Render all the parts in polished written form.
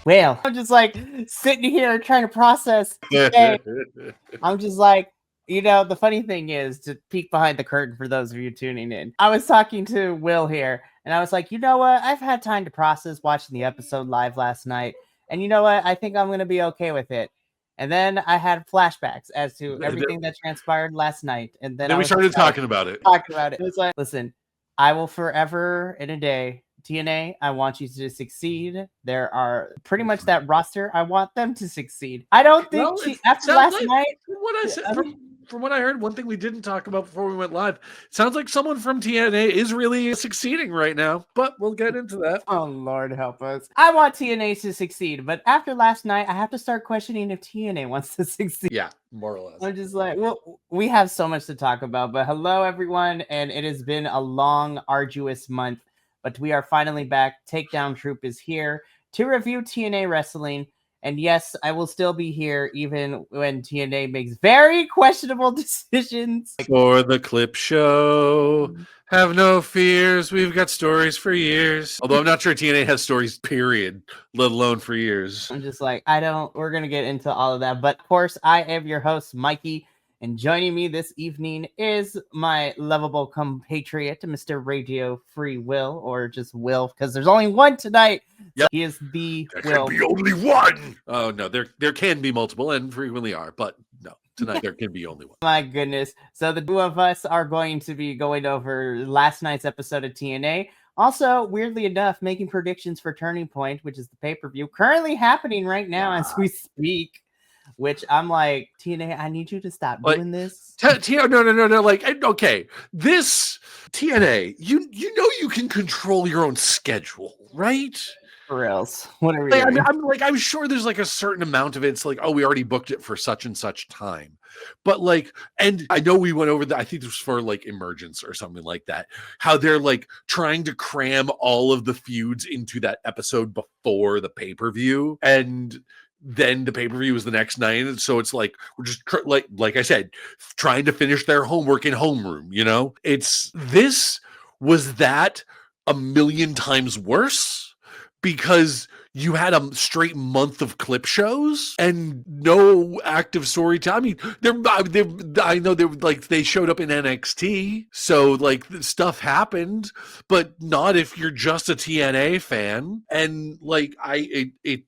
Well, I'm just like sitting here trying to process today. I'm just like, the funny thing is, to peek behind the curtain for those of you tuning in, I was talking to Will here, and I was like, you know what? I've had time to process watching the episode live last night, and you know what? I think I'm going to be okay with it. And then I had flashbacks as to everything that transpired last night, and then we started talking about it. It was like, listen, I will forever in a day. TNA, I want you to succeed. There are pretty much that roster. I want them to succeed. I don't think after last night. What I said, from what I heard, one thing we didn't talk about before we went live, sounds like someone from TNA is really succeeding right now, but we'll get into that. Oh, Lord help us. I want TNA to succeed, but after last night, I have to start questioning if TNA wants to succeed. Yeah, more or less. I'm just like, well, we have so much to talk about, but hello, everyone, and it has been a long, arduous month, but we are finally back. Takedown Troupe is here to review TNA wrestling. And yes, I will still be here even when TNA makes very questionable decisions. For the clip show, have no fears. We've got stories for years. Although I'm not sure TNA has stories, period, let alone for years. I'm just like, we're going to get into all of that. But of course, I am your host, Mikey. And joining me this evening is my lovable compatriot, Mr. Radio Free Will, or just Will, because there's only one tonight. Yep. He is the there Will. Can be only one. Oh, no, there can be multiple, and frequently are, but no, tonight there can be only one. My goodness. So the two of us are going to be going over last night's episode of TNA. Also, weirdly enough, making predictions for Turning Point, which is the pay-per-view currently happening right now as we speak. Which I'm like, TNA, I need you to stop doing this. No. Like, okay, this TNA, you know you can control your own schedule, right? Or else, whatever. I'm sure there's like a certain amount of it. It's like, oh, we already booked it for such and such time. But like, and I know we went over that. I think this was for like Emergence or something like that. How they're like trying to cram all of the feuds into that episode before the pay-per-view, and then the pay-per-view was the next night, and so it's like we're just like I said, trying to finish their homework in homeroom. This was that a million times worse, because you had a straight month of clip shows and no active storytelling. I mean, I know they showed up in NXT, so like stuff happened, but not if you're just a TNA fan. And like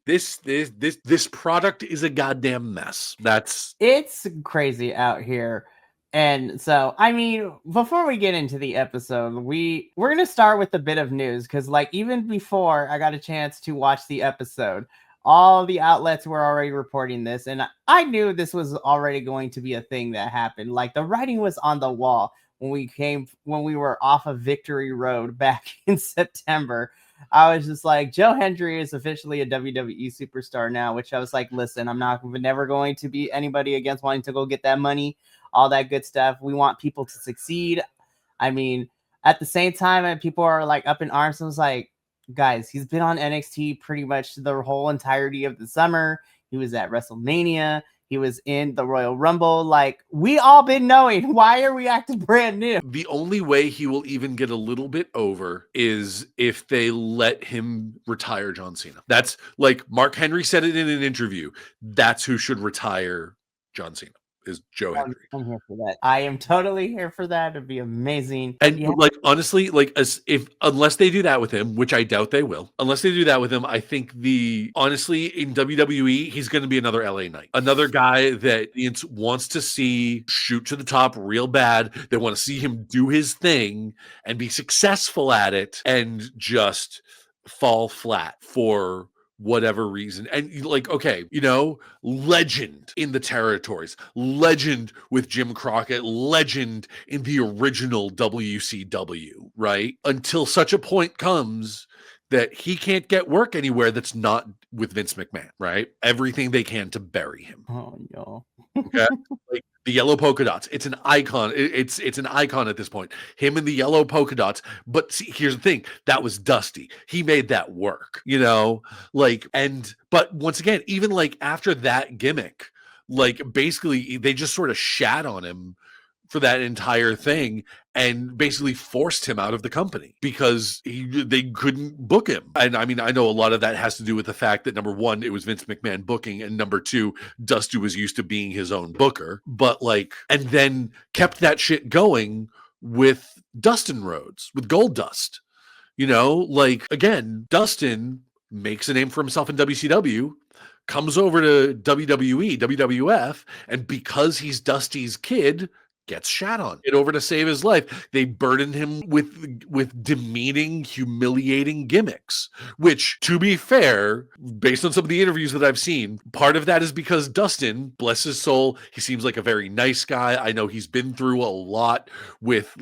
this product is a goddamn mess. It's crazy out here. And so, I mean, before we get into the episode, we're going to start with a bit of news, because like even before I got a chance to watch the episode, all the outlets were already reporting this, and I knew this was already going to be a thing that happened. Like the writing was on the wall when we were off of Victory Road back in September. I was just like, Joe Hendry is officially a WWE superstar now, which I was like, listen, I'm never going to be anybody against wanting to go get that money, all that good stuff. We want people to succeed. I mean, at the same time, people are like up in arms. I was like, guys, he's been on NXT pretty much the whole entirety of the summer. He was at WrestleMania. He was in the Royal Rumble. Like, we all been knowing. Why are we acting brand new? The only way he will even get a little bit over is if they let him retire John Cena. That's like Mark Henry said it in an interview. That's who should retire John Cena, is Joe Hendry. I'm here for that. I am totally here for that. It'd be amazing. And like, honestly, like unless they do that with him, which I doubt they will, unless they do that with him, I think honestly in WWE, he's going to be another LA Knight, another guy that wants to see shoot to the top real bad. They want to see him do his thing and be successful at it, and just fall flat for whatever reason. And like, okay, legend in the territories, legend with Jim Crockett, legend in the original WCW, right? Until such a point comes that he can't get work anywhere that's not with Vince McMahon, right? Everything they can to bury him. Oh no. Okay. Like the yellow polka dots. It's an icon. It's an icon at this point. Him and the yellow polka dots. But see, here's the thing. That was Dusty. He made that work, but once again, even like after that gimmick, like basically they just sort of shat on him for that entire thing and basically forced him out of the company because they couldn't book him. And I mean, I know a lot of that has to do with the fact that number one, it was Vince McMahon booking, and number two, Dusty was used to being his own booker. But like, and then kept that shit going with Dustin Rhodes, with Goldust. You know, like, again, Dustin makes a name for himself in WCW, comes over to WWE, WWF, and because he's Dusty's kid, gets shat on. Get over to save his life. They burden him with demeaning, humiliating gimmicks, which, to be fair, based on some of the interviews that I've seen, part of that is because Dustin, bless his soul, he seems like a very nice guy. I know he's been through a lot with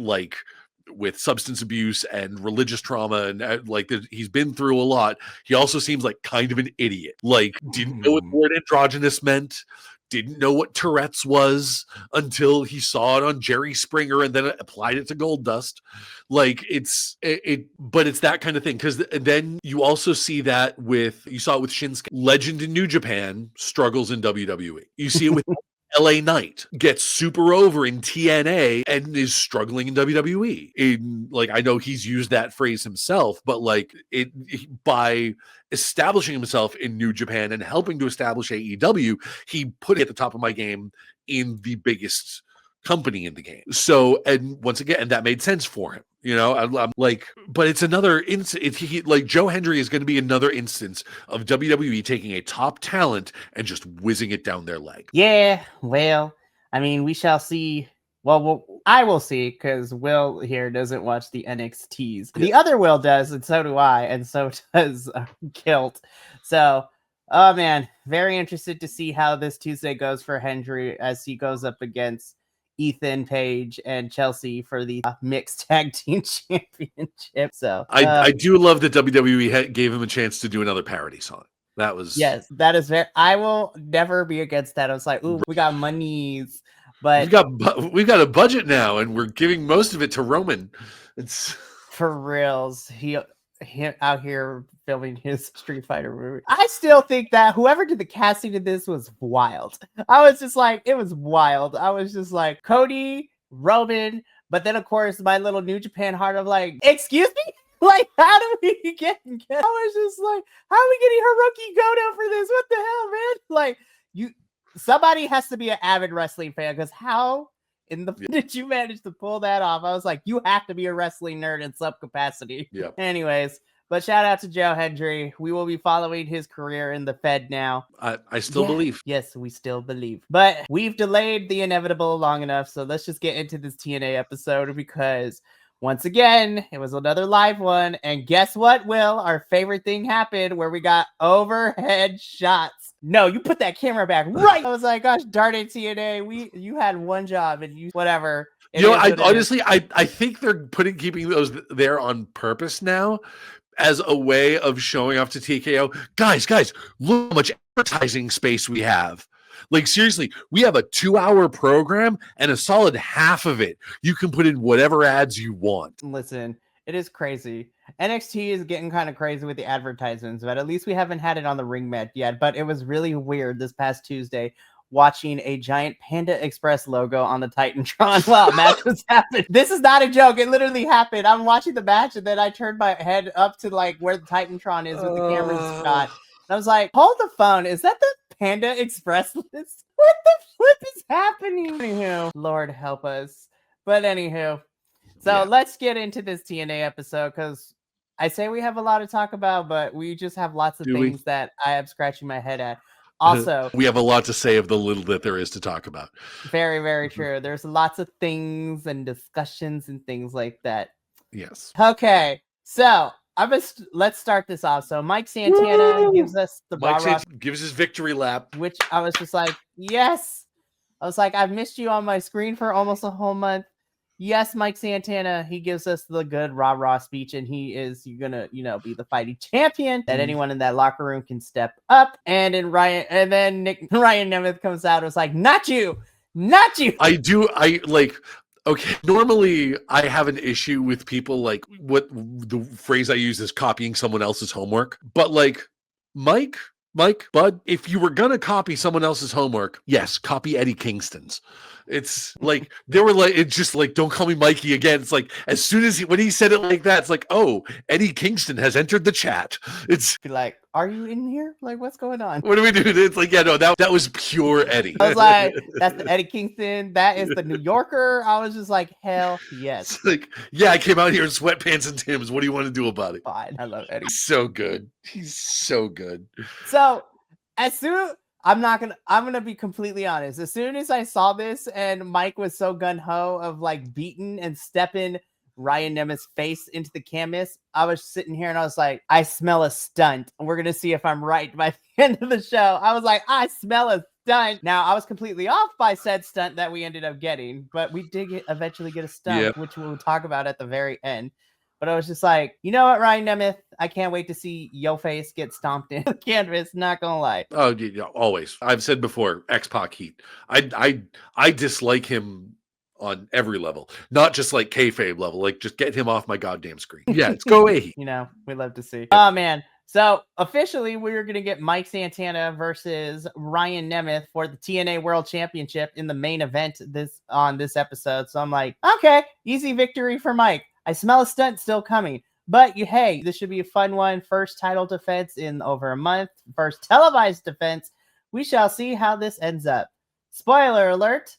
substance abuse and religious trauma, and he's been through a lot. He also seems like kind of an idiot. Like, didn't know what the word androgynous meant, didn't know what Tourette's was until he saw it on Jerry Springer and then applied it to Goldust. Like, but it's that kind of thing. Because then you also see that you saw it with Shinsuke. Legend in New Japan struggles in WWE. You see it with LA Knight, gets super over in TNA and is struggling in WWE. I know he's used that phrase himself, but by establishing himself in New Japan and helping to establish AEW, he put it at the top of my game in the biggest company in the game. So, and once again, and that made sense for him. You know, I'm like, but it's another instance. Joe Hendry is going to be another instance of WWE taking a top talent and just whizzing it down their leg. Yeah, well, I mean, we shall see. Well, I will see, because Will here doesn't watch the NXTs. The other Will does, and so do I, and so does Kilt. So, oh man, very interested to see how this Tuesday goes for Hendry as he goes up against Ethan Page and Chelsea for the mixed tag team championship. So I do love that WWE gave him a chance to do another parody song. That was, yes, that is very. I will never be against that. I was like, ooh, we got monies, but we've got a budget now, and we're giving most of it to Roman. It's for reals. He out here filming his Street Fighter movie. I still think that whoever did the casting of this was wild. I was just like, it was wild. I was just like, Cody, Roman, but then of course my little New Japan heart of like, excuse me? Like, how do we get? I was just like, how are we getting Hiroki Goto for this? What the hell, man? Like, somebody has to be an avid wrestling fan, because how did you manage to pull that off? I was like, you have to be a wrestling nerd in some capacity. Yeah. Anyways, but shout out to Joe Hendry. We will be following his career in the Fed now. I still believe. Yes, we still believe. But we've delayed the inevitable long enough, so let's just get into this TNA episode, because once again, it was another live one. And guess what, Will? Our favorite thing happened, where we got overhead shots. No, you put that camera back right. I was like, gosh darn it, TNA. You had one job and you whatever. I honestly think they're keeping those there on purpose now, as a way of showing off to TKO. Guys, look how much advertising space we have. Like, seriously, we have a 2-hour program, and a solid half of it you can put in whatever ads you want. Listen, it is crazy. NXT is getting kind of crazy with the advertisements, but at least we haven't had it on the ring mat yet. But it was really weird this past Tuesday watching a giant Panda Express logo on the Titantron while match was happening. This is not a joke. It literally happened. I'm watching the match, and then I turned my head up to like where the Titantron is with the camera shot. And I was like, hold the phone. Is that the Panda Express list? What the flip is happening? Anywho, Lord help us. But anywho, so let's get into this TNA episode, because I say we have a lot to talk about, but we just have lots of things that I am scratching my head at. Also, we have a lot to say of the little that there is to talk about. Very, very true. There's lots of things and discussions and things like that. Yes. Okay, so let's start this off. So Mike Santana gives us the gives his victory lap, which I was just like, yes. I was like, I've missed you on my screen for almost a whole month. Yes, Mike Santana, he gives us the good rah-rah speech, and he is gonna, be the fighting champion that anyone in that locker room can step up. And then Ryan Nemeth comes out and was like, not you. Okay, normally I have an issue with people like what the phrase I use is copying someone else's homework, but like Mike Mike, bud, if you were gonna copy someone else's homework, yes, copy Eddie Kingston's. It's like they were like, it's just like, don't call me Mikey again. It's like as soon as when he said it like that, it's like, oh, Eddie Kingston has entered the chat. It's Be like, are you in here? Like, what's going on? what do we do? It's like, yeah, no, that was pure Eddie. I was like, that's the Eddie Kingston. That is the New Yorker. I was just like, hell yes. It's like, yeah, I came out here in sweatpants and Timbs. What do you want to do about it? Fine. I love Eddie. He's so good. He's so good. So as soon I'm gonna be completely honest. As soon as I saw this and Mike was so gun-ho of like beating and stepping Ryan Nemeth's face into the canvas, I was sitting here and I was like, I smell a stunt. And we're gonna see if I'm right by the end of the show. I was like, I smell a stunt. Now I was completely off by said stunt that we ended up getting, but we did eventually get a stunt, which we'll talk about at the very end. But I was just like, you know what, Ryan Nemeth? I can't wait to see your face get stomped in the canvas. Not gonna lie. Oh, yeah, always. I've said before, X-Pac heat. I dislike him on every level, not just like kayfabe level. Like, just get him off my goddamn screen. Yeah, it's go away. You know, we love to see. Oh man. So officially, we're gonna get Mike Santana versus Ryan Nemeth for the TNA World Championship in the main event on this episode. So I'm like, okay, easy victory for Mike. I smell a stunt still coming. But hey, this should be a fun one. First title defense in over a month. First televised defense. We shall see how this ends up. Spoiler alert.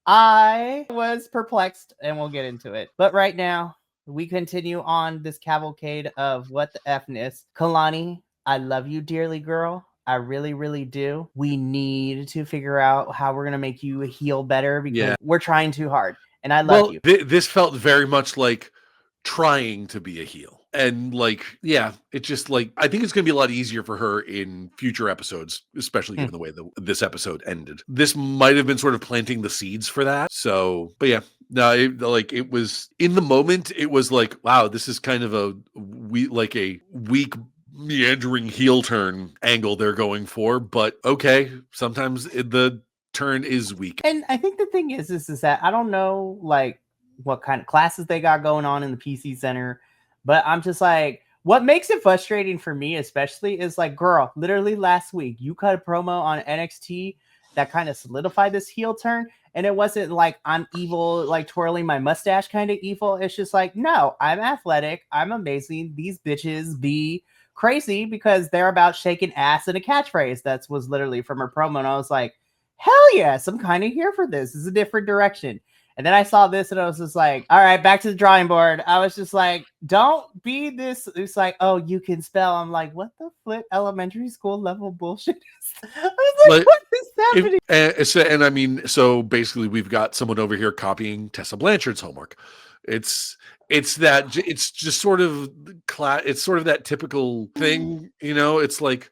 I was perplexed and we'll get into it. But right now, we continue on this cavalcade of what the Fness. Kalani, I love you dearly, girl. I really, really do. We need to figure out how we're going to make you heal better because we're trying too hard. And I love you. This felt very much like trying to be a heel. And like, yeah, it's just like, I think it's going to be a lot easier for her in future episodes, especially given the way that this episode ended. This might have been sort of planting the seeds for that. So, but yeah, no, it was in the moment, it was like, wow, this is kind of a weak meandering heel turn angle they're going for. But okay, sometimes the turn is weak. And I think the thing is that I don't know, like, what kind of classes they got going on in the PC Center, but I'm just like, what makes it frustrating for me especially is like, girl, literally last week you cut a promo on NXT that kind of solidified this heel turn, and it wasn't like I'm evil, like twirling my mustache kind of evil. It's just like, no, I'm athletic, I'm amazing, these bitches be crazy because they're about shaking ass in a catchphrase. That was literally from her promo, and I was like, hell yes, I'm kind of here for this. This is a different direction. And then I saw this and I was just like, all right, back to the drawing board. I was just like, don't be this. It's like, oh, you can spell. I'm like, what the flip elementary school level bullshit is? I was like, what is happening? And I mean, so basically we've got someone over here copying Tessa Blanchard's homework. It's just sort of it's sort of that typical thing, you know. It's like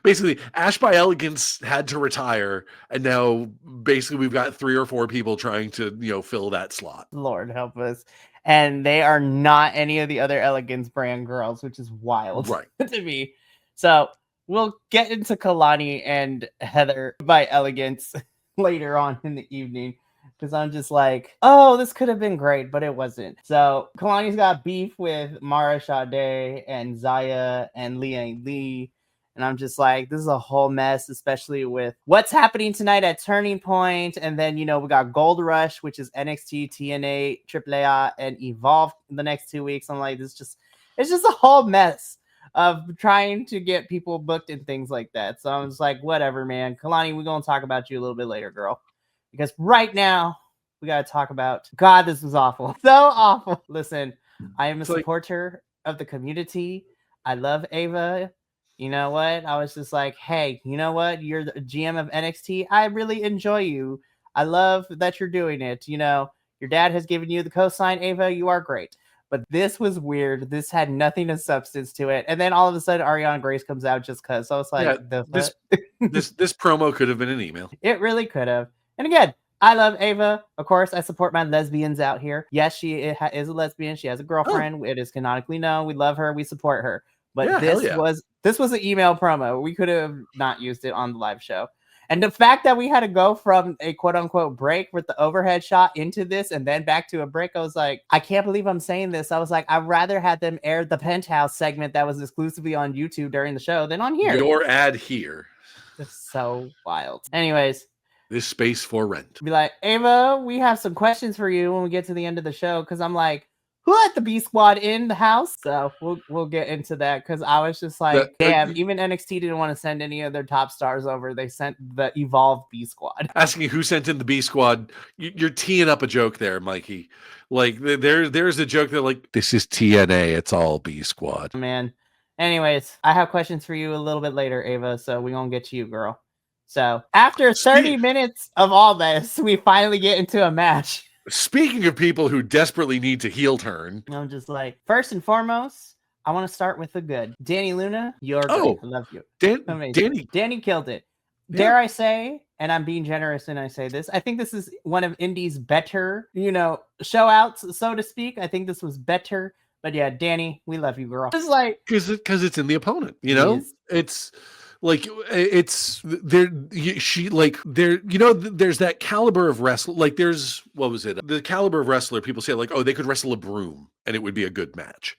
basically Ash by Elegance had to retire, and now basically we've got 3 or 4 people trying to, you know, fill that slot. Lord help us. And they are not any of the other Elegance brand girls, which is wild, right, to me. So we'll get into Kalani and Heather by Elegance later on in the evening. Because I'm just like, oh, this could have been great, but it wasn't. So Kalani's got beef with Mara Sade and Zaya and Liang Li. And I'm just like, this is a whole mess, especially with what's happening tonight at Turning Point. And then, you know, we got Gold Rush, which is NXT, TNA, AAA, and Evolve in the next 2 weeks. I'm like, it's just a whole mess of trying to get people booked and things like that. So I was like, whatever, man. Kalani, we're going to talk about you a little bit later, girl. Because right now, we got to talk about, God, this was awful. So awful. Listen, I am a supporter of the community. I love Ava. You know what? I was just like, hey, you know what? You're the GM of NXT. I really enjoy you. I love that you're doing it. You know, your dad has given you the cosign, Ava. You are great. But this was weird. This had nothing of substance to it. And then all of a sudden, Ariana Grace comes out just because. So it's like, this promo could have been an email. It really could have. And again, I love Ava. Of course, I support my lesbians out here. Yes, she is a lesbian. She has a girlfriend. Oh. It is canonically known. We love her. We support her. But this was an email promo. We could have not used it on the live show. And the fact that we had to go from a quote unquote break with the overhead shot into this and then back to a break, I was like, I can't believe I'm saying this. I was like, I'd rather have them air the Penthouse segment that was exclusively on YouTube during the show than on here. Your ad here. It's so wild. Anyways, this space for rent. Be like, Ava, we have some questions for you when we get to the end of the show. Because I'm like, who let the B Squad in the house? So we'll get into that. Because I was just like, damn, even NXT didn't want to send any of their top stars over. They sent the Evolved B Squad. Asking who sent in the B Squad, you're teeing up a joke there, Mikey. Like there's a joke that like, this is TNA, it's all B Squad. Man. Anyways, I have questions for you a little bit later, Ava. So we're going to get to you, girl. So after 30 minutes of all this, we finally get into a match. Speaking of people who desperately need to heel turn, I'm just like, first and foremost, I want to start with the good. Danny Luna, you're great. I love you. Danny killed it. Yeah. Dare I say, and I'm being generous when I say this, I think this is one of Indy's better, show outs, so to speak. I think this was better. But yeah, Danny, we love you, girl. It's like because it's in the opponent, it's like it's there. She like there, there's that caliber of wrestler. Like there's the caliber of wrestler. People say like, oh, they could wrestle a broom and it would be a good match.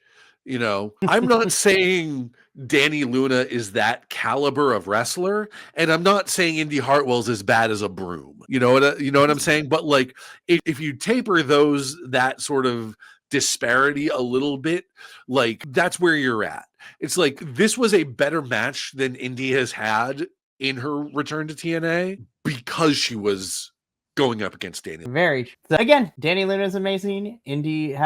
I'm not saying Danny Luna is that caliber of wrestler, and I'm not saying Indy Hartwell's as bad as a broom. You know what I'm saying? But like, if you taper that sort of disparity a little bit, like that's where you're at. It's like this was a better match than Indy has had in her return to TNA because she was going up against Danny. Very true. So again, Danny Luna is amazing. Indy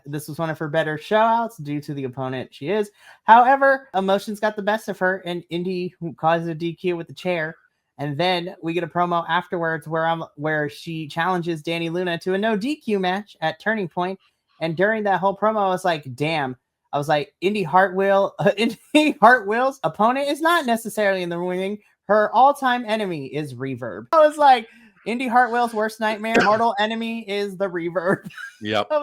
this was one of her better show outs due to the opponent she is. However, emotions got the best of her, and Indy caused a DQ with the chair. And then we get a promo afterwards where she challenges Danny Luna to a no DQ match at Turning Point. And during that whole promo, I was like, damn. I was like, Indy Hartwell's opponent is not necessarily in the ring. Her all-time enemy is Reverb. I was like, Indy Hartwell's worst nightmare, mortal enemy is the Reverb. Yep. I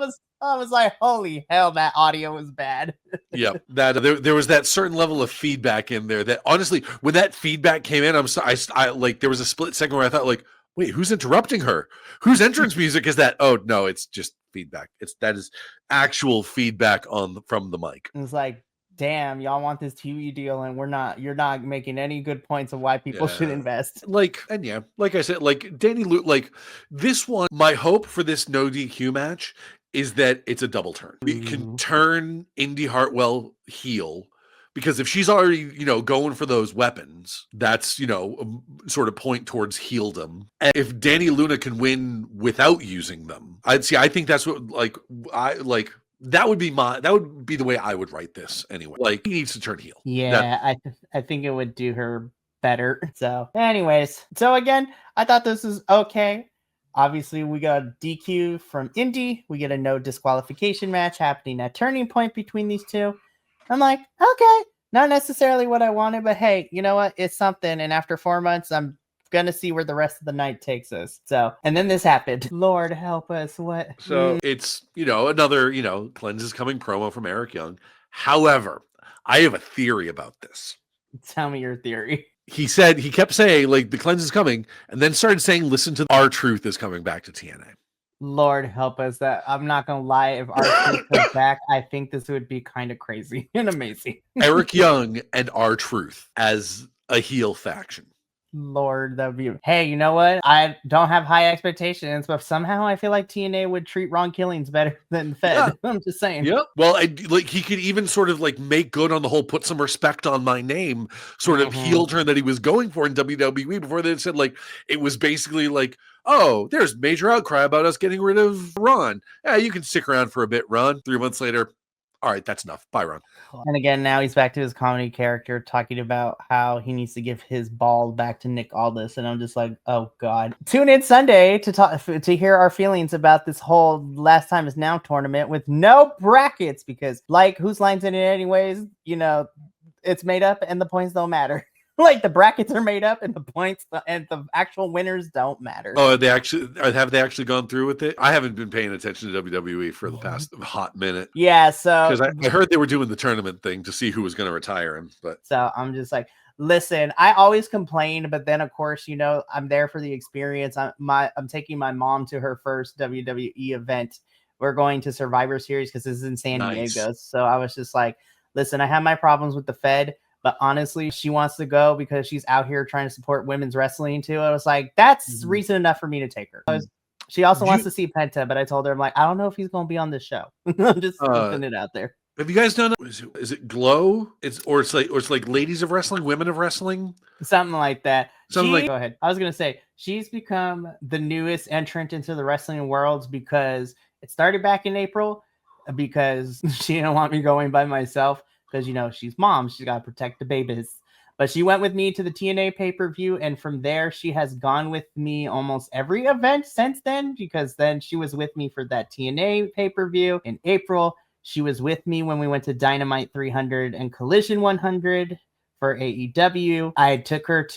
was like, holy hell, that audio was bad. Yep. That there was that certain level of feedback in there that honestly, when that feedback came in, I like there was a split second where I thought like, wait, who's interrupting her? Whose entrance music is that? Oh no, it's just feedback. That is actual feedback from the mic. It's like, damn, y'all want this TV deal, and you're not making any good points of why people should invest. Like I said, like Danny Luna, like this one, my hope for this no DQ match is that it's a double turn. We can turn Indy Hartwell heel, because if she's already, going for those weapons, that's, sort of point towards heeldom. And if Danny Luna can win without using them, I think that's what, that would be the way I would write this anyway. Like, he needs to turn heel. Yeah, I think it would do her better. So anyways, again, I thought this was okay. Obviously, we got a DQ from Indy. We get a no disqualification match happening at Turning Point between these two. I'm like, okay, not necessarily what I wanted, but hey, you know what? It's something. And after 4 months, I'm going to see where the rest of the night takes us. So, and then this happened. Lord help us. What? So it's, another, Cleanse is Coming promo from Eric Young. However, I have a theory about this. Tell me your theory. He kept saying, like, the Cleanse is coming, and then started saying, listen to R-Truth is coming back to TNA. Lord help us. That I'm not gonna lie, if R-Truth comes back, I think this would be kind of crazy and amazing. Eric Young and R-Truth as a heel faction. Lord, that would be. Hey, you know what? I don't have high expectations, but somehow I feel like TNA would treat Ron Killings better than Fed. Yeah. I'm just saying. Yeah. Well, he could even sort of like make good on the whole "put some respect on my name" sort of heel turn that he was going for in WWE before they said like it was basically like, oh, there's major outcry about us getting rid of Ron. Yeah, you can stick around for a bit, Ron. 3 months later. All right, that's enough. Bye, Ron. And again, now he's back to his comedy character, talking about how he needs to give his ball back to Nick Aldis, and I'm just like, oh god. Tune in Sunday to hear our feelings about this whole Last Time Is Now tournament with no brackets, because like whose line's in it anyways? It's made up and the points don't matter. Like the brackets are made up and the points and the actual winners don't matter. Oh, have they actually gone through with it? I haven't been paying attention to WWE for the past hot minute. Yeah, so because I heard they were doing the tournament thing to see who was going to retire him. But so I'm just like, Listen, I always complain, but then of course, I'm there for the experience. I'm taking my mom to her first WWE event. We're going to Survivor Series because this is in San Diego. So I was just like, listen, I have my problems with the Fed, but honestly, she wants to go because she's out here trying to support women's wrestling too. I was like, that's reason enough for me to take her. She also wants to see Penta, but I told her, I'm like, I don't know if he's going to be on this show. I'm just putting it out there. Have you guys done? Is it Glow? It's like Ladies of Wrestling, Women of Wrestling, something like that. Go ahead. I was gonna say she's become the newest entrant into the wrestling world because it started back in April because she didn't want me going by myself because she's mom. She's got to protect the babies. But she went with me to the TNA pay-per-view, and from there she has gone with me almost every event since then because then she was with me for that TNA pay-per-view in April. She was with me when we went to Dynamite 300 and Collision 100 for AEW. I took her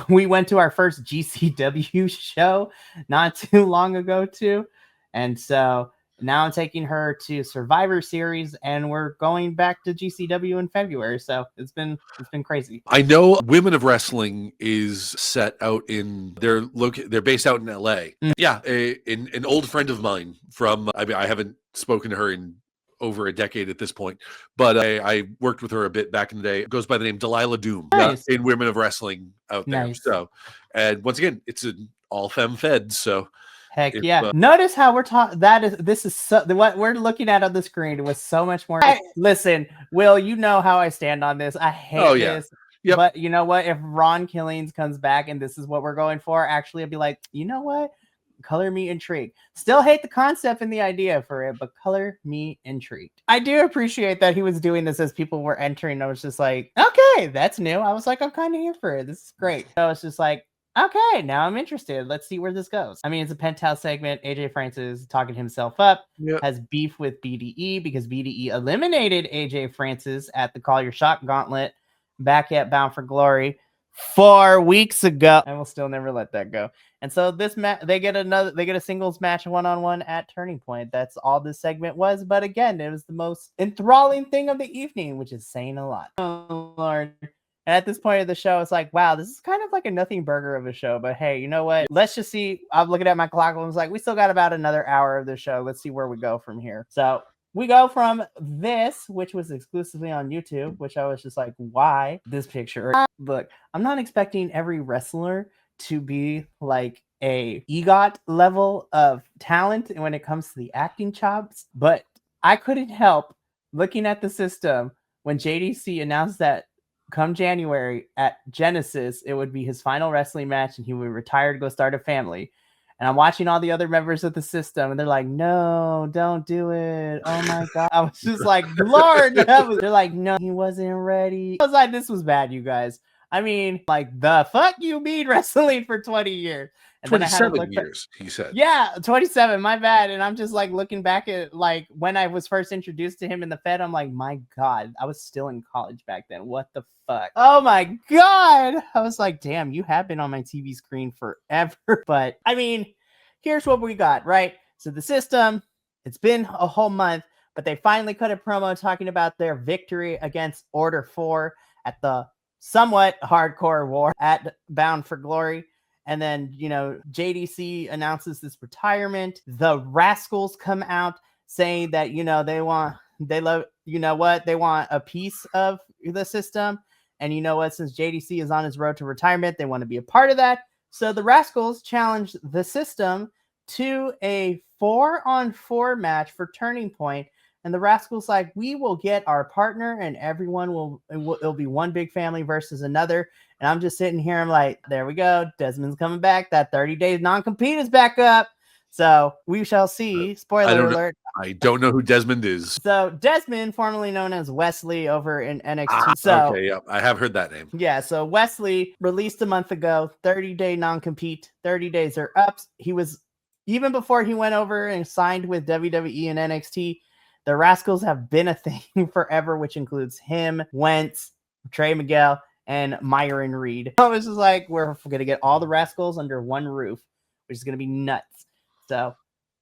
we went to our first GCW show not too long ago too. And so now I'm taking her to Survivor Series and we're going back to GCW in February. So it's been crazy. I know Women of Wrestling is set out they're based out in LA. Yeah. An old friend of mine from, I haven't spoken to her in over a decade at this point, but I worked with her a bit back in the day. It goes by the name Delilah Doom in Women of Wrestling out there. So, and once again, it's an all femme fed. So heck yeah. Notice how we're talking. This is what we're looking at on the screen was so much more. Listen, Will, you know how I stand on this. I hate this. Yep. But you know what? If Ron Killings comes back and this is what we're going for, actually I'd be like, you know what? Color me intrigued. Still hate the concept and the idea for it, but color me intrigued. I do appreciate that he was doing this as people were entering. I was just like, okay, that's new. I was like, I'm kind of here for it. This is great. So I was just like, okay, now I'm interested. Let's see where this goes. I mean, it's a Penthouse segment. AJ Francis talking himself up, has beef with BDE because BDE eliminated AJ Francis at the Call Your Shot Gauntlet back at Bound for Glory 4 weeks ago, and we'll still never let that go. And so this match, they get a singles match one-on-one at Turning Point. That's all this segment was. But again, it was the most enthralling thing of the evening, which is saying a lot. Oh Lord. And at this point of the show, it's like, wow, this is kind of like a nothing burger of a show. But hey, you know what? Let's just see. I'm looking at my clock and I was like, we still got about another hour of the show. Let's see where we go from here. So we go from this, which was exclusively on YouTube, which I was just like, why this picture? Look, I'm not expecting every wrestler to be like a EGOT level of talent when it comes to the acting chops, but I couldn't help looking at the system when JDC announced that come January at Genesis, it would be his final wrestling match and he would retire to go start a family. And I'm watching all the other members of the system and they're like, no, don't do it. Oh my God. I was just like, Lord, they're like, no, he wasn't ready. I was like, this was bad, you guys. I mean, like, the fuck you mean wrestling for 20 years? And 27 years, he said. Yeah, 27, my bad. And I'm just like looking back at like when I was first introduced to him in the Fed, I'm like, my God, I was still in college back then. What the fuck? Oh my God. I was like, damn, you have been on my TV screen forever. But I mean, here's what we got, right? So the system, it's been a whole month, but they finally cut a promo talking about their victory against Order 4 at the somewhat hardcore war at Bound for Glory. And then, JDC announces this retirement. The Rascals come out saying that, they want a piece of the system. And you know what? Since JDC is on his road to retirement, they want to be a part of that. So the Rascals challenged the system to a 4-on-4 match for Turning Point. And the Rascals like, we will get our partner and everyone it'll be one big family versus another. And I'm just sitting here. I'm like, there we go. Desmond's coming back. That 30 days non-compete is back up. So we shall see. Spoiler alert. I don't know who Desmond is. So Desmond, formerly known as Wesley over in NXT. Okay, yeah, I have heard that name. Yeah, so Wesley released a month ago, 30-day non-compete. 30 days are up. He was, even before he went over and signed with WWE and NXT, the Rascals have been a thing forever, which includes him, Wentz, Trey Miguel, and Myron Reed. I was just like, we're going to get all the Rascals under one roof, which is going to be nuts. So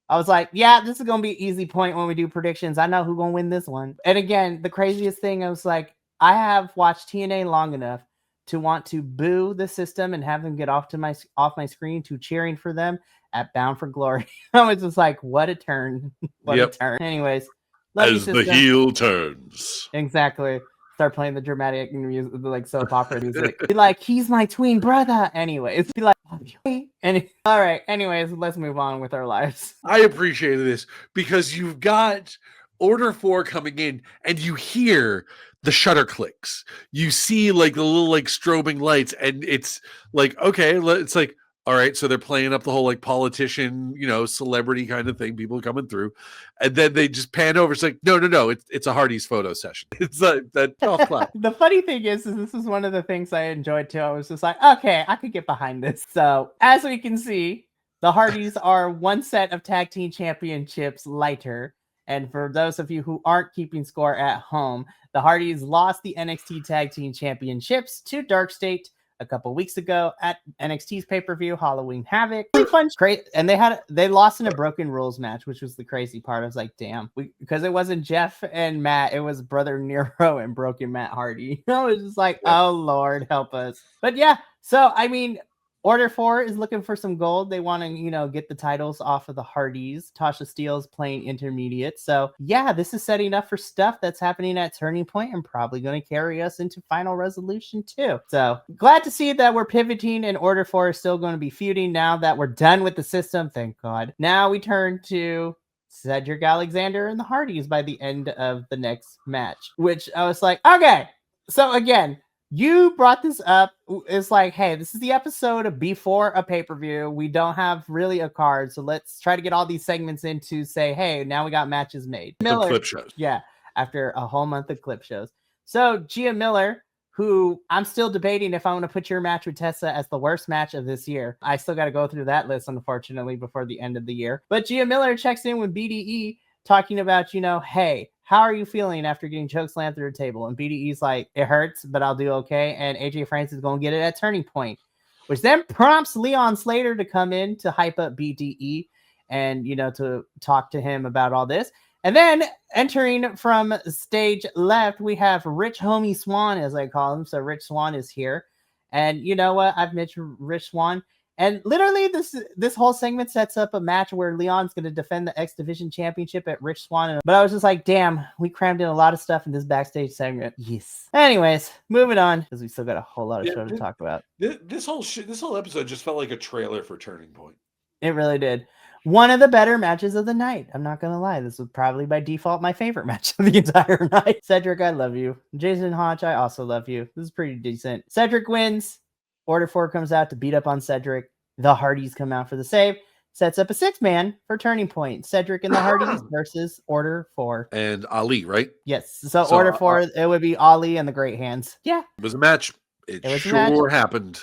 I was like, yeah, this is going to be an easy point when we do predictions. I know who's going to win this one. And again, the craziest thing, I was like, I have watched TNA long enough to want to boo the system and have them get off my screen to cheering for them at Bound for Glory. I was just like, what a turn. What a turn. Anyways, love you, As the system. heel turns. Exactly. Start playing the dramatic music, like soap opera music. Be like, he's my twin brother. Anyways, be like, all right. Anyways, let's move on with our lives. I appreciated this because you've got Order 4 coming in and you hear the shutter clicks. You see like the little like strobing lights, and it's like, okay, it's like, all right, so they're playing up the whole like politician, celebrity kind of thing, people coming through, and then they just pan over. It's like, no, it's a Hardy's photo session. It's that golf clap. The funny thing is this is one of the things I enjoyed too. I was just like, okay, I could get behind this. So as we can see, the Hardys are one set of tag team championships lighter. And for those of you who aren't keeping score at home, the Hardys lost the NXT Tag Team Championships to Dark State a couple weeks ago at NXT's pay-per-view Halloween Havoc. Really fun, great, and they lost in a broken rules match, which was the crazy part. I was like, damn, because it wasn't Jeff and Matt, it was Brother Nero and Broken Matt Hardy. I was just like, oh Lord, help us. But yeah, so I mean, Order 4 is looking for some gold. They want to, get the titles off of the Hardys. Tasha Steele's playing intermediate. So, yeah, this is setting up for stuff that's happening at Turning Point and probably going to carry us into Final Resolution too. So, glad to see that we're pivoting and Order 4 is still going to be feuding now that we're done with the system. Thank God. Now we turn to Cedric Alexander and the Hardys by the end of the next match, which I was like, okay. So, again, you brought this up. It's like, hey, this is the episode before a pay-per-view. We don't have really a card, so let's try to get all these segments in to say, hey, now we got matches made. Miller, clip shows. Yeah, after a whole month of clip shows. So Gia Miller, who I'm still debating if I want to put your match with Tessa as the worst match of this year. I still got to go through that list, unfortunately, before the end of the year. But Gia Miller checks in with BDE talking about, hey, how are you feeling after getting chokeslammed through a table? And BDE's like, it hurts, but I'll do okay. And AJ Francis is going to get it at Turning Point, which then prompts Leon Slater to come in to hype up BDE and, to talk to him about all this. And then entering from stage left, we have Rich Homie Swan, as I call him. So Rich Swan is here. And you know what? I've met Rich Swan. And literally, this whole segment sets up a match where Leon's going to defend the X Division Championship at Rich Swan. But I was just like, damn, we crammed in a lot of stuff in this backstage segment. Yes. Anyways, moving on, because we still got a whole lot of show to talk about. This whole episode just felt like a trailer for Turning Point. It really did. One of the better matches of the night. I'm not going to lie. This was probably by default my favorite match of the entire night. Cedric, I love you. Jason Hodge, I also love you. This is pretty decent. Cedric wins. Order 4 comes out to beat up on Cedric. The Hardys come out for the save. Sets up a 6-man for Turning Point. Cedric and the Hardys versus Order 4. And Ali, right? Yes. So Order 4, it would be Ali and the Great Hands. Yeah. It was a match. It sure happened.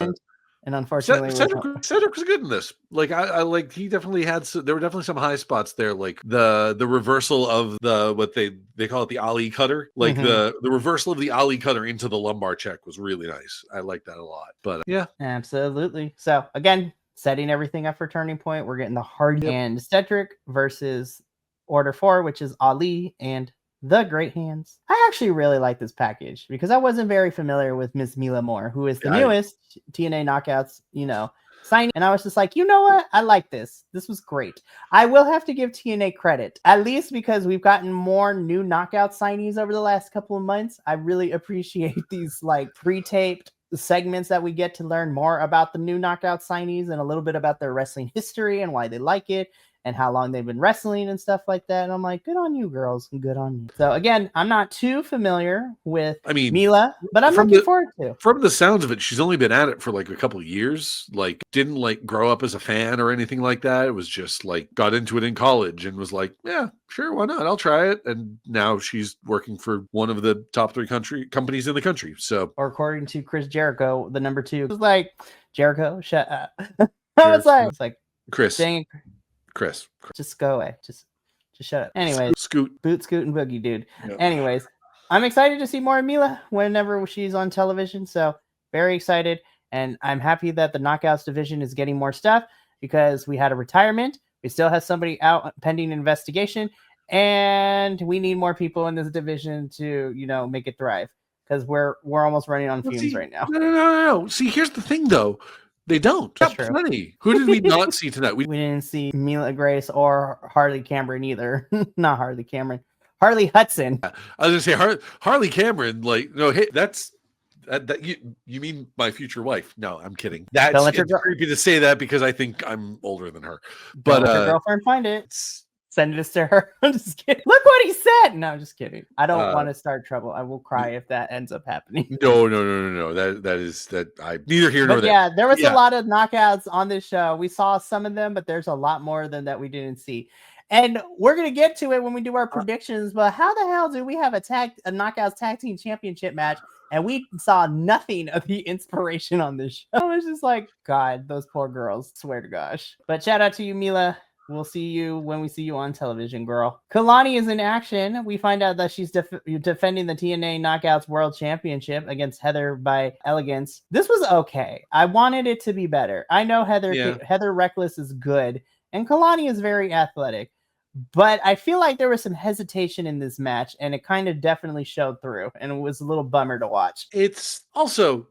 And unfortunately, Cedric was good in this. Like I like, he definitely had. There were definitely some high spots there, like the reversal of the what they call it, the Ali cutter. Like the reversal of the Ali cutter into the lumbar check was really nice. I like that a lot. But yeah, absolutely. So again, setting everything up for Turning Point. We're getting the Hardy and Cedric versus Order 4, which is Ali and the Great Hands. I actually really like this package because I wasn't very familiar with Miss Mila Moore, who is the newest TNA Knockouts, signing. And I was just like, you know what? I like this. This was great. I will have to give TNA credit, at least because we've gotten more new Knockout signees over the last couple of months. I really appreciate these like pre-taped segments that we get to learn more about the new Knockout signees and a little bit about their wrestling history and why they like it and how long they've been wrestling and stuff like that. And I'm like, good on you, girls. Good on you. So again, I'm not too familiar with Mila, but I'm looking forward to. From the sounds of it, she's only been at it for like a couple of years. Like, didn't like grow up as a fan or anything like that. It was just like got into it in college and was like, yeah, sure, why not? I'll try it. And now she's working for one of the top 3 companies in the country. So, or according to Chris Jericho, the number 2 was like, Jericho, shut up. I was like, Chris. Dang, Chris, just go away. Just shut up. Anyways, scoot, and boogie, dude. Yep. Anyways, I'm excited to see more of Mila whenever she's on television. So very excited, and I'm happy that the Knockouts division is getting more stuff because we had a retirement. We still have somebody out pending investigation, and we need more people in this division to make it thrive. because we're almost running on fumes right now. No. See, here's the thing, though. They don't. That's Got true. plenty. Who did we not see tonight? We didn't see Mila Grace or Harley Cameron either. Not Harley Cameron. Harley Hudson. I was gonna say Harley Cameron. Like, no, hey, that you mean my future wife? No, I'm kidding. That's creepy to say that because I think I'm older than her. But don't let your girlfriend find it. Send this to her. I'm just kidding. Look what he said. No, I'm just kidding. I don't want to start trouble. I will cry if that ends up happening. No. That is I neither here nor there. Yeah, there was a lot of knockouts on this show. We saw some of them, but there's a lot more than that we didn't see. And we're gonna get to it when we do our predictions. But how the hell do we have a knockouts tag team championship match? And we saw nothing of the inspiration on this show. I was just like, God, those poor girls. Swear to gosh. But shout out to you, Mila. We'll see you when we see you on television, girl. Kalani is in action. We find out that she's defending the TNA Knockouts World Championship against Heather by Elegance. This was okay. I wanted it to be better. I know Heather Reckless is good, and Kalani is very athletic. But I feel like there was some hesitation in this match, and it kind of definitely showed through, and it was a little bummer to watch. It's also...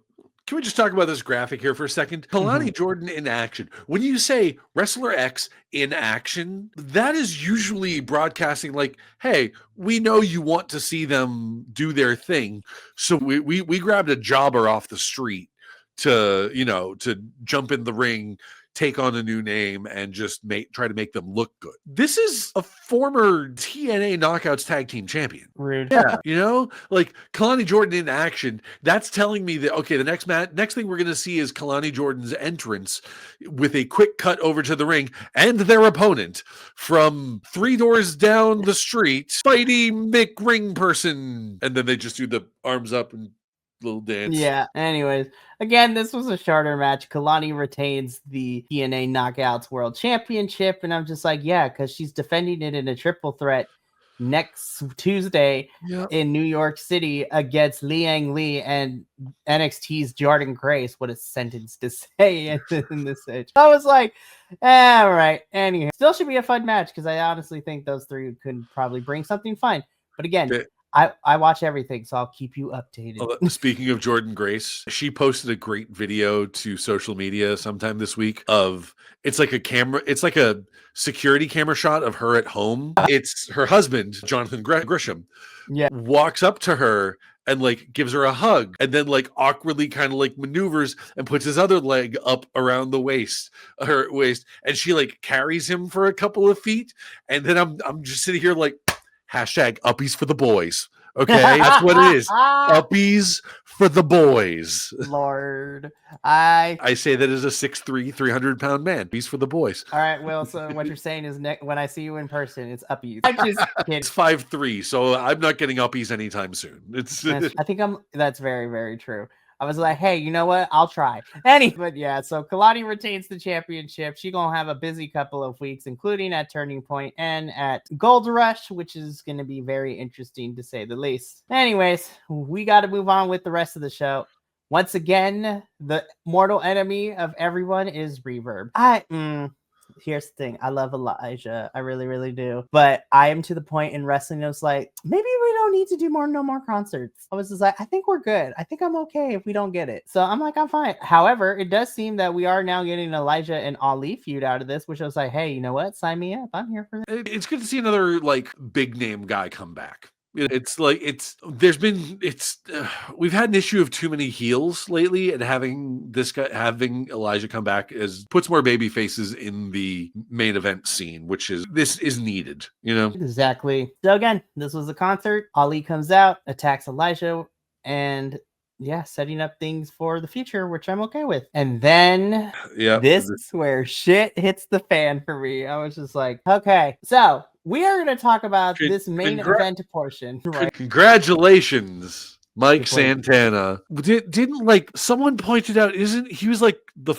Can we just talk about this graphic here for a second? Kalani Jordan in action. When you say Wrestler X in action, that is usually broadcasting like, hey, we know you want to see them do their thing. So we grabbed a jobber off the street to jump in the ring, take on a new name, and just try to make them look good. This is a former TNA Knockouts Tag Team Champion. Rude. Yeah, like Kalani Jordan in action. That's telling me that, okay, the next thing we're going to see is Kalani Jordan's entrance with a quick cut over to the ring and their opponent from 3 doors down the street, Spidey McRing person. And then they just do the arms up and little dance. Yeah. Anyways, again, this was a shorter match. Kalani retains the TNA Knockouts World Championship, and I'm just like, yeah, because she's defending it in a triple threat next Tuesday in New York City against Liang Lee and NXT's Jordan Grace. What a sentence to say in this stage. I was like, all right. Anyway, still should be a fun match because I honestly think those three could probably bring something fun. But again, I watch everything, so I'll keep you updated. Speaking of Jordan Grace, she posted a great video to social media sometime this week it's like a security camera shot of her at home. It's her husband, Jonathan Grisham, walks up to her and like gives her a hug and then like awkwardly kind of like maneuvers and puts his other leg up around her waist, and she like carries him for a couple of feet, and then I'm just sitting here like, hashtag uppies for the boys. Okay, that's what it is. Uppies for the boys. Lord, I say that as a 6'3", 300-pound man. Uppies for the boys. All right, Will. So what you're saying is, when I see you in person, it's uppies. I'm just kidding. It's 5'3", so I'm not getting uppies anytime soon. I think that's very, very true. I was like, hey, you know what? I'll try. But yeah, so Kalani retains the championship. She's going to have a busy couple of weeks, including at Turning Point and at Gold Rush, which is going to be very interesting to say the least. Anyways, we got to move on with the rest of the show. Once again, the mortal enemy of everyone is Reverb. Here's the thing. I love Elijah. I really, really do. But I am to the point in wrestling. I was like, maybe we don't need to do no more concerts. I was just like, I think we're good. I think I'm okay if we don't get it. So I'm like, I'm fine. However, it does seem that we are now getting Elijah and Ali feud out of this, which I was like, hey, you know what? Sign me up. I'm here for that. It's good to see another like big name guy come back. We've had an issue of too many heels lately, and having Elijah come back puts more baby faces in the main event scene, this is needed, Exactly. So again, this was a concert. Ali comes out, attacks Elijah, and setting up things for the future, which I'm okay with. And then this is where shit hits the fan for me. I was just like, okay, so we are going to talk about this main event portion. Right? Congratulations, Mike Santana. Didn't like someone pointed out? He was like the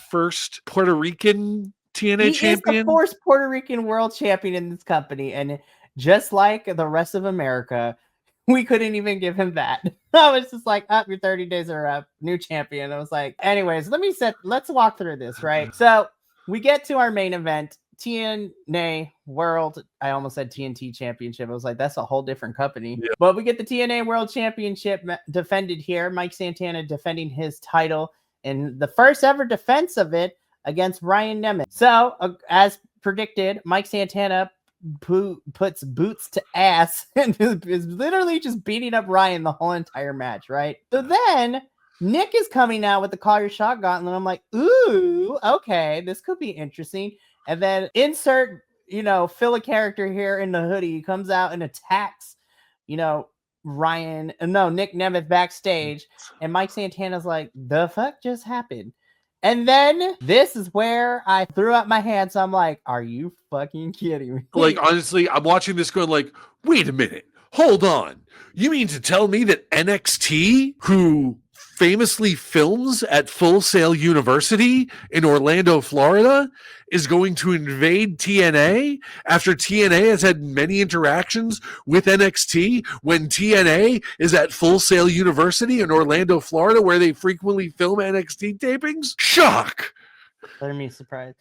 first Puerto Rican TNA champion. He is the first Puerto Rican world champion in this company, and just like the rest of America, we couldn't even give him that. I was just like, your 30 days are up, new champion. I was like, anyways, let's walk through this, right? So we get to our main event. TNA World, I almost said TNT Championship. I was like, that's a whole different company. Yeah. But we get the TNA World Championship defended here. Mike Santana defending his title in the first ever defense of it against Ryan Nemeth. So, as predicted, Mike Santana puts boots to ass and is literally just beating up Ryan the whole entire match, right? So then Nick is coming out with the call your shot gauntlet. I'm like, ooh, okay, this could be interesting. And then insert, fill a character here in the hoodie. He comes out and attacks, Nick Nemeth backstage. And Mike Santana's like, the fuck just happened? And then this is where I threw up my hands. So I'm like, are you fucking kidding me? Like, honestly, I'm watching this going like, wait a minute, hold on. You mean to tell me that NXT, who famously films at Full Sail University in Orlando, Florida, is going to invade TNA after TNA has had many interactions with NXT when TNA is at Full Sail University in Orlando, Florida, where they frequently film NXT tapings? Shock! Let me surprise.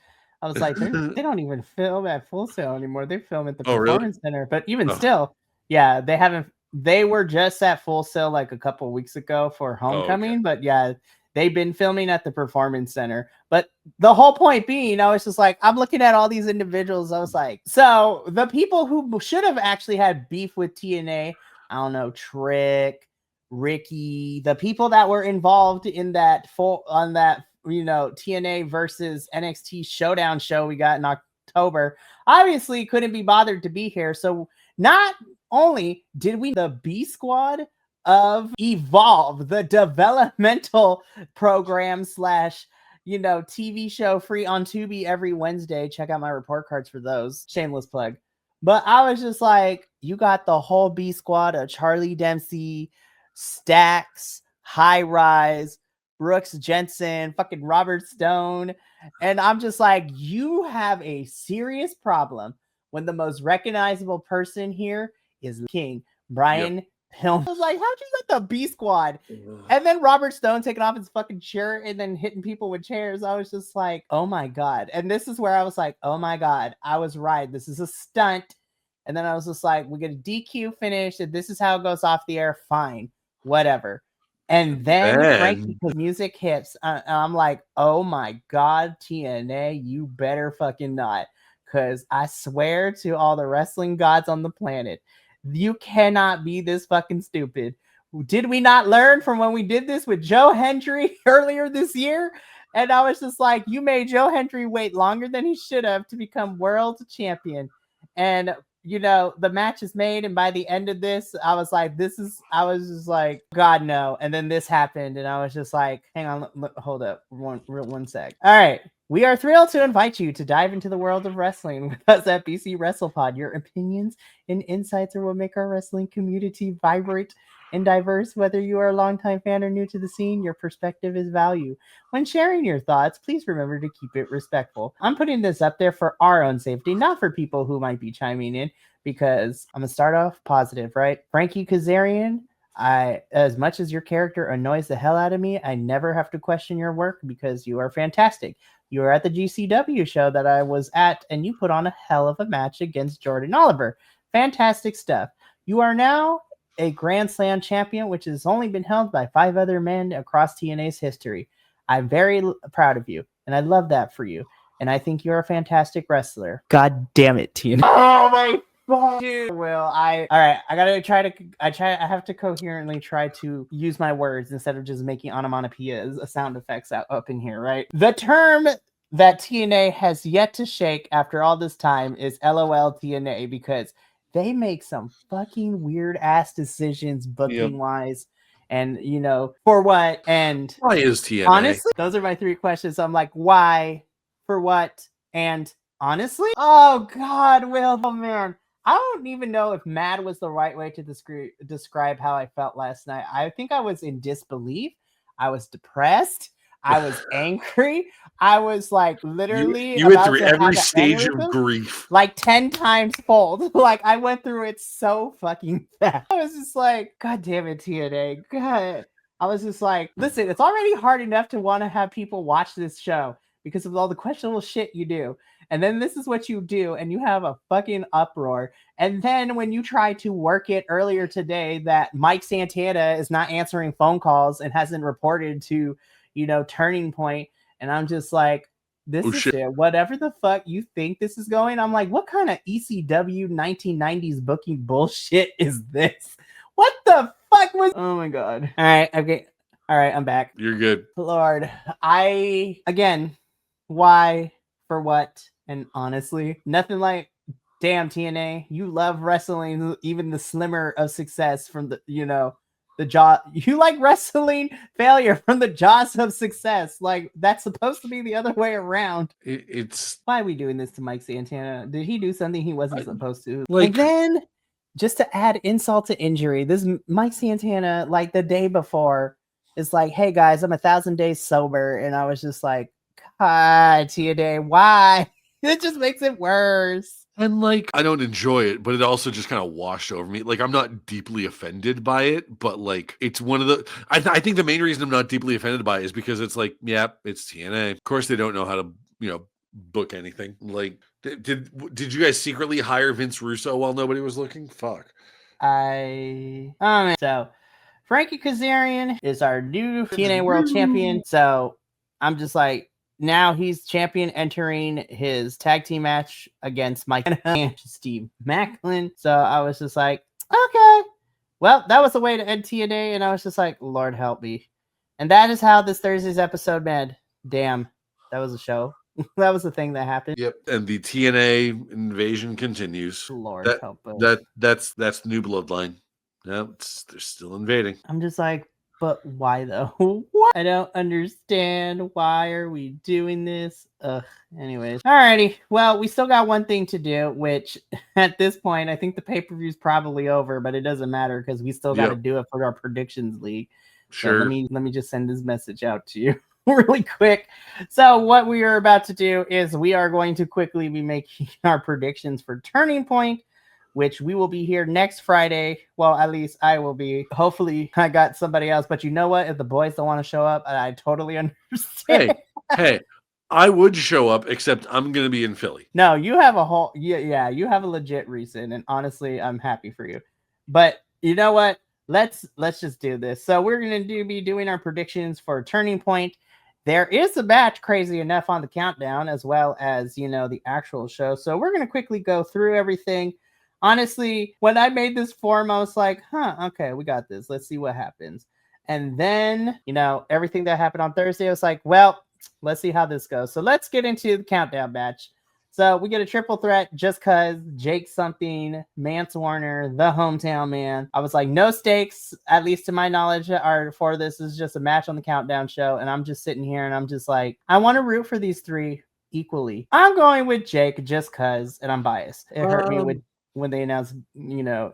I was like, they don't even film at Full Sail anymore. They film at the Oh, really? Performance Center. But even still, yeah, they haven't. They were just at Full Sail like a couple of weeks ago for Homecoming. okay. But yeah, they've been filming at the Performance Center. But the whole point being, I was just like, I'm looking at all these individuals. I was like, so the people who should have actually had beef with TNA, I don't know, Trick, Ricky, the people that were involved in that TNA versus NXT showdown show we got in October, obviously couldn't be bothered to be here. So not only did we the B squad of Evolve, the developmental program / TV show free on Tubi every Wednesday. Check out my report cards for those. Shameless plug. But I was just like, you got the whole B squad of Charlie Dempsey, Stax, High Rise, Brooks Jensen, fucking Robert Stone. And I'm just like, you have a serious problem when the most recognizable person here is King, Brian Pillman. I was like, how'd you let the B squad? And then Robert Stone taking off his fucking shirt and then hitting people with chairs. I was just like, oh my God. And this is where I was like, oh my God, I was right. This is a stunt. And then I was just like, we get a DQ finish. And this is how it goes off the air. Fine, whatever. And then Frankie, the music hits. I'm like, oh my God, TNA, you better fucking not. Because I swear to all the wrestling gods on the planet, you cannot be this fucking stupid. Did we not learn from when we did this with Joe Hendry earlier this year? And I was just like, you made Joe Hendry wait longer than he should have to become world champion. And the match is made, and by the end of this, I was just like, God, no. And then this happened, and I was just like, hang on, hold up, one sec. All right. We are thrilled to invite you to dive into the world of wrestling with us at BC WrestlePod. Your opinions and insights are what make our wrestling community vibrant and diverse. Whether you are a longtime fan or new to the scene, your perspective is value. When sharing your thoughts, please remember to keep it respectful. I'm putting this up there for our own safety, not for people who might be chiming in, because I'm going to start off positive, right? Frankie Kazarian, as much as your character annoys the hell out of me, I never have to question your work because you are fantastic. You were at the GCW show that I was at, and you put on a hell of a match against Jordan Oliver. Fantastic stuff. You are now a Grand Slam champion, which has only been held by 5 other men across TNA's history. I'm very proud of you, and I love that for you. And I think you're a fantastic wrestler. God damn it, TNA. Oh my God. Dude, Will, I have to coherently try to use my words instead of just making onomatopoeias, sound effects up in here, right? The term that TNA has yet to shake after all this time is LOL TNA, because they make some fucking weird ass decisions booking wise. And for what? And why is TNA? Honestly, those are my 3 questions. I'm like, why, for what, and honestly? Oh God, Will, oh man. I don't even know if mad was the right way to describe how I felt last night. I think I was in disbelief. I was depressed. I was angry. I was like literally you went through every stage of grief, like 10 times fold. Like I went through it so fucking fast. I was just like, God damn it, TNA. God. I was just like, listen, it's already hard enough to want to have people watch this show. because of all the questionable shit you do. And then this is what you do, and you have a fucking uproar. And then when you try to work it earlier today that Mike Santana is not answering phone calls and hasn't reported to, Turning Point, and I'm just like, this is shit. Whatever the fuck you think this is going, I'm like, what kind of ECW 1990s booking bullshit is this? What the fuck was? Oh my god! All right, okay, all right, I'm back. You're good, Lord. Again, why, for what, and honestly, nothing like. Damn, TNA, you love wrestling even the slimmer of success from the the jaw. You like wrestling failure from the jaws of success. Like, that's supposed to be the other way around. It's why are we doing this to Mike Santana? Did he do something he wasn't supposed to? And then, just to add insult to injury, this Mike Santana, like the day before, is like, hey guys, I'm 1,000 days sober. And I was just like, God, TNA, why? It just makes it worse. And like, I don't enjoy it, but it also just kind of washed over me. Like, I'm not deeply offended by it, but like, it's one of the. I think the main reason I'm not deeply offended by it is because it's like, yeah, it's TNA. Of course, they don't know how to, book anything. Like, did you guys secretly hire Vince Russo while nobody was looking? Fuck. So, Frankie Kazarian is our new TNA World Champion. So I'm just like, now he's champion entering his tag team match against Mike and Steve Macklin. So I was just like, okay, well, that was the way to end TNA. And I was just like, Lord help me. And that is how this Thursday's episode went. Damn, that was a show. That was the thing that happened. Yep. And the TNA invasion continues. Lord help us. That's the new bloodline. Yeah, they're still invading. I'm just like, but why though? What? I don't understand. Why are we doing this? Ugh. Anyways. Alrighty. Well, we still got one thing to do, which at this point, I think the pay-per-view is probably over, but it doesn't matter because we still got to do it for our predictions league. Sure. So let me just send this message out to you really quick. So what we are about to do is we are going to quickly be making our predictions for Turning Point, which we will be here next Friday. Well, at least I will be. Hopefully I got somebody else, but you know what? If the boys don't want to show up, I totally understand. Hey, I would show up, except I'm going to be in Philly. No, you have a whole, yeah, you have a legit reason, and honestly, I'm happy for you. But you know what? Let's just do this. So we're going to be doing our predictions for Turning Point. There is a match, crazy enough, on the countdown, as well as, the actual show. So we're going to quickly go through everything. Honestly, when I made this form, I was like, okay, we got this. Let's see what happens. And then, everything that happened on Thursday, I was like, well, let's see how this goes. So let's get into the countdown match. So we get a triple threat just because Jake something, Mance Warner, the hometown man. I was like, no stakes, at least to my knowledge, are for this. This is just a match on the countdown show. And I'm just sitting here and I'm just like, I want to root for these three equally. I'm going with Jake just because, and I'm biased. It hurt me when they announced,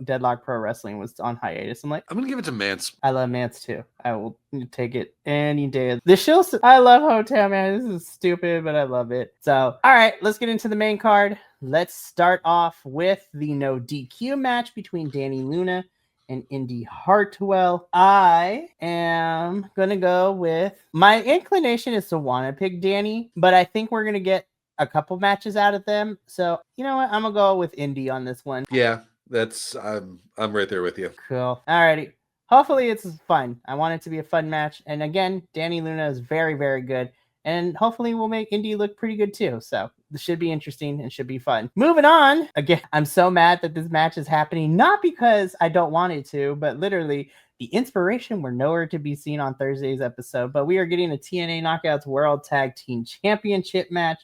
Deadlock Pro Wrestling was on hiatus. I'm like, I'm gonna give it to Mance. I love Mance too. I will take it any day. The show, I love Hotel Man. This is stupid, but I love it. So, all right, let's get into the main card. Let's start off with the no DQ match between Danny Luna and Indy Hartwell. I am gonna go with, my inclination is to want to pick Danny, but I think we're gonna get a couple matches out of them. So, you know what? I'm going to go with Indy on this one. Yeah, I'm right there with you. Cool. Alrighty. Hopefully it's fun. I want it to be a fun match. And again, Danny Luna is very, very good. And hopefully we'll make Indy look pretty good too. So this should be interesting and should be fun. Moving on. Again, I'm so mad that this match is happening. Not because I don't want it to, but literally the inspiration were nowhere to be seen on Thursday's episode. But we are getting a TNA Knockouts World Tag Team Championship match.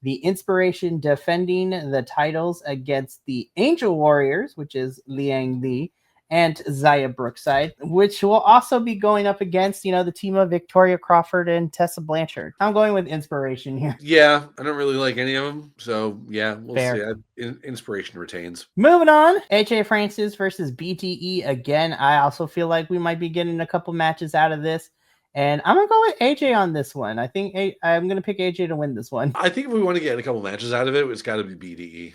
The inspiration defending the titles against the Angel Warriors, which is Liang Li, and Zaya Brookside, which will also be going up against, the team of Victoria Crawford and Tessa Blanchard. I'm going with inspiration here. Yeah, I don't really like any of them. So, yeah, we'll Fair. see. Inspiration retains. Moving on, AJ Francis versus BTE. Again, I also feel like we might be getting a couple matches out of this. And I'm going to go with AJ on this one. I think I'm going to pick AJ to win this one. I think if we want to get a couple matches out of it, it's got to be BDE.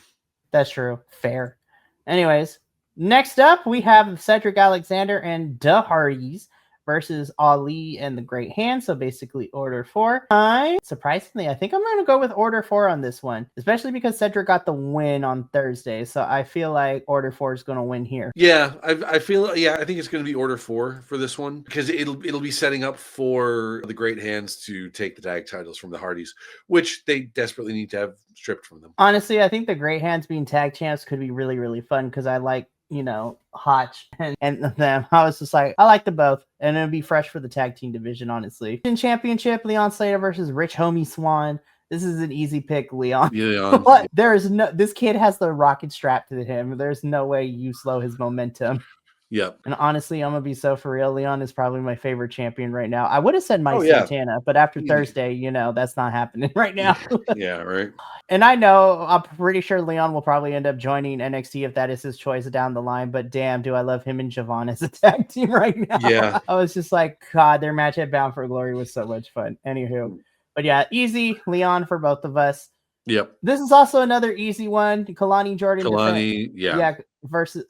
That's true. Fair. Anyways, next up, we have Cedric Alexander and the Hardys versus Ali and the Great Hand. So basically Order 4. Surprisingly, I think I'm going to go with Order 4 on this one, especially because Cedric got the win on Thursday. So I feel like Order 4 is going to win here. Yeah, I feel I think it's going to be Order 4 for this one because it'll be setting up for the Great Hands to take the tag titles from the Hardys, which they desperately need to have stripped from them. Honestly, I think the Great Hands being tag champs could be really, really fun because I like, Hotch and them. I was just like, I like them both, and it'll be fresh for the tag team division, honestly. Championship, Leon Slater versus Rich Homie Swan. This is an easy pick, Leon. Leon. This kid has the rocket strapped to him. There's no way you slow his momentum. Yep. And honestly, I'm gonna be so for real. Leon is probably my favorite champion right now. I would have said Mike Santana, but after Thursday, that's not happening right now. Yeah, right. And I'm pretty sure Leon will probably end up joining NXT if that is his choice down the line. But damn, do I love him and Javon as a tag team right now? Yeah. I was just like, God, their match at Bound for Glory was so much fun. Anywho, but yeah, easy Leon for both of us. Yep. This is also another easy one. Kalani Jordan. Versus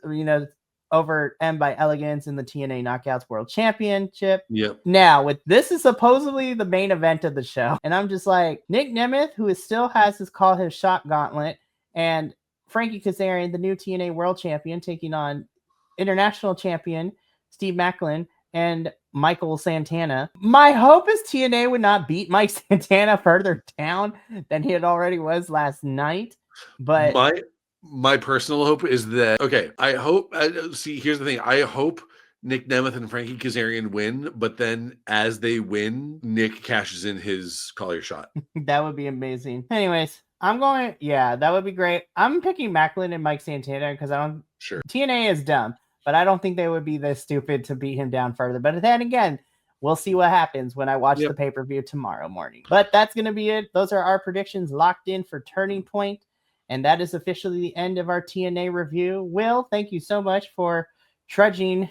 over M by Elegance in the TNA Knockouts World Championship. Yep. Now, this is supposedly the main event of the show. And I'm just like, Nick Nemeth, who still has his shot gauntlet, and Frankie Kazarian, the new TNA World Champion, taking on International Champion Steve Macklin and Michael Santana. My hope is TNA would not beat Mike Santana further down than he had already was last night. But my personal hope is that, I hope, here's the thing. I hope Nick Nemeth and Frankie Kazarian win, but then as they win, Nick cashes in his collar shot. That would be amazing. Anyways, that would be great. I'm picking Macklin and Mike Santana because TNA is dumb, but I don't think they would be this stupid to beat him down further. But then again, we'll see what happens when I watch the pay-per-view tomorrow morning. But that's going to be it. Those are our predictions locked in for Turning Point. And that is officially the end of our TNA review. Will, thank you so much for trudging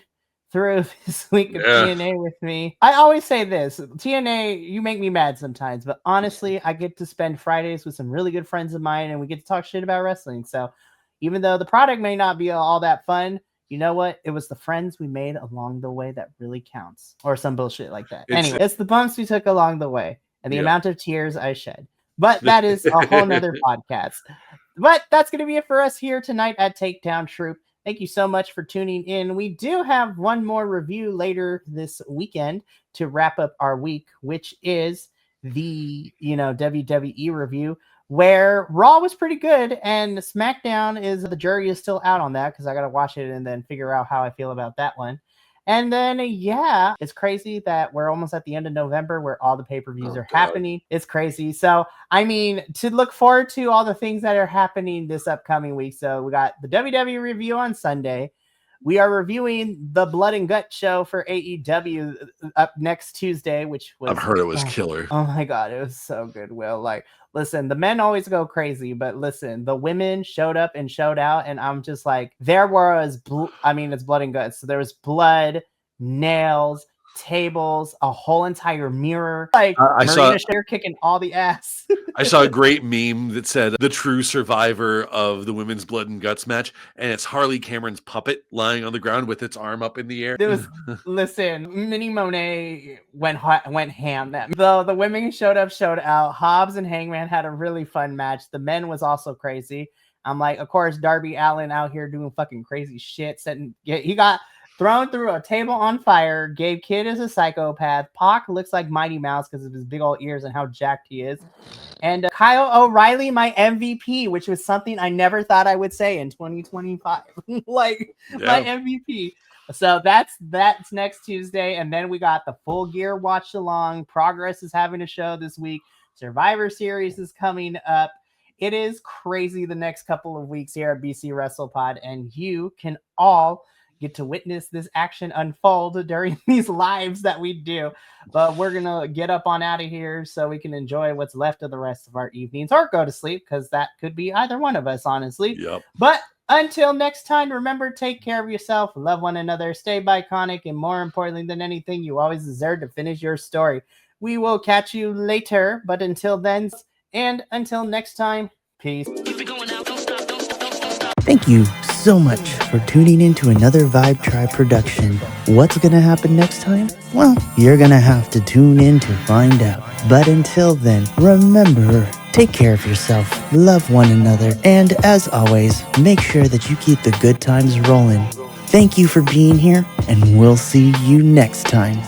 through this week of TNA with me. I always say this, TNA, you make me mad sometimes, but honestly, I get to spend Fridays with some really good friends of mine, and we get to talk shit about wrestling. So even though the product may not be all that fun, you know what? It was the friends we made along the way that really counts, or some bullshit like that. Anyway, it's the bumps we took along the way and the amount of tears I shed. But that is a whole nother podcast. But that's going to be it for us here tonight at Takedown Troupe. Thank you so much for tuning in. We do have one more review later this weekend to wrap up our week, which is the, WWE review, where Raw was pretty good and SmackDown the jury is still out on that because I got to watch it and then figure out how I feel about that one. And then, it's crazy that we're almost at the end of November where all the pay-per-views are happening. It's crazy. So, to look forward to all the things that are happening this upcoming week. So we got the WWE review on Sunday. We are reviewing the Blood and Gut show for AEW up next Tuesday, which was... I've heard it was killer. Oh my God, it was so good, Will. Listen, the men always go crazy, but listen, the women showed up and showed out, and I'm just like, there was... it's Blood and Guts. So there was blood, nails, tables, a whole entire mirror. Marina Share kicking all the ass. I saw a great meme that said the true survivor of the women's Blood and Guts match, and it's Harley Cameron's puppet lying on the ground with its arm up in the air. Listen, Minnie Monet went ham. The women showed out. Hobbs and Hangman had a really fun match. The men was also crazy. I'm like, of course, Darby Allin out here doing fucking crazy shit. He got thrown through a table on fire. Gabe Kidd is a psychopath. Pac looks like Mighty Mouse because of his big old ears and how jacked he is. And Kyle O'Reilly, my MVP, which was something I never thought I would say in 2025. My MVP. So that's next Tuesday. And then we got the Full Gear watch along. Progress is having a show this week. Survivor Series is coming up. It is crazy the next couple of weeks here at BC WrestlePod, and you can all get to witness this action unfold during these lives that we do. But we're gonna get up on out of here so we can enjoy what's left of the rest of our evenings, or go to sleep, because that could be either one of us, honestly. But until next time, remember, take care of yourself, love one another, stay Bi-Conic, and more importantly than anything, you always deserve to finish your story. We will catch you later, but until then, and until next time, peace. Thank you so much for tuning in to another Vibe Tribe production. What's going to happen next time? Well, you're gonna have to tune in to find out. But until then, remember, take care of yourself, love one another, and as always, make sure that you keep the good times rolling. Thank you for being here, and we'll see you next time.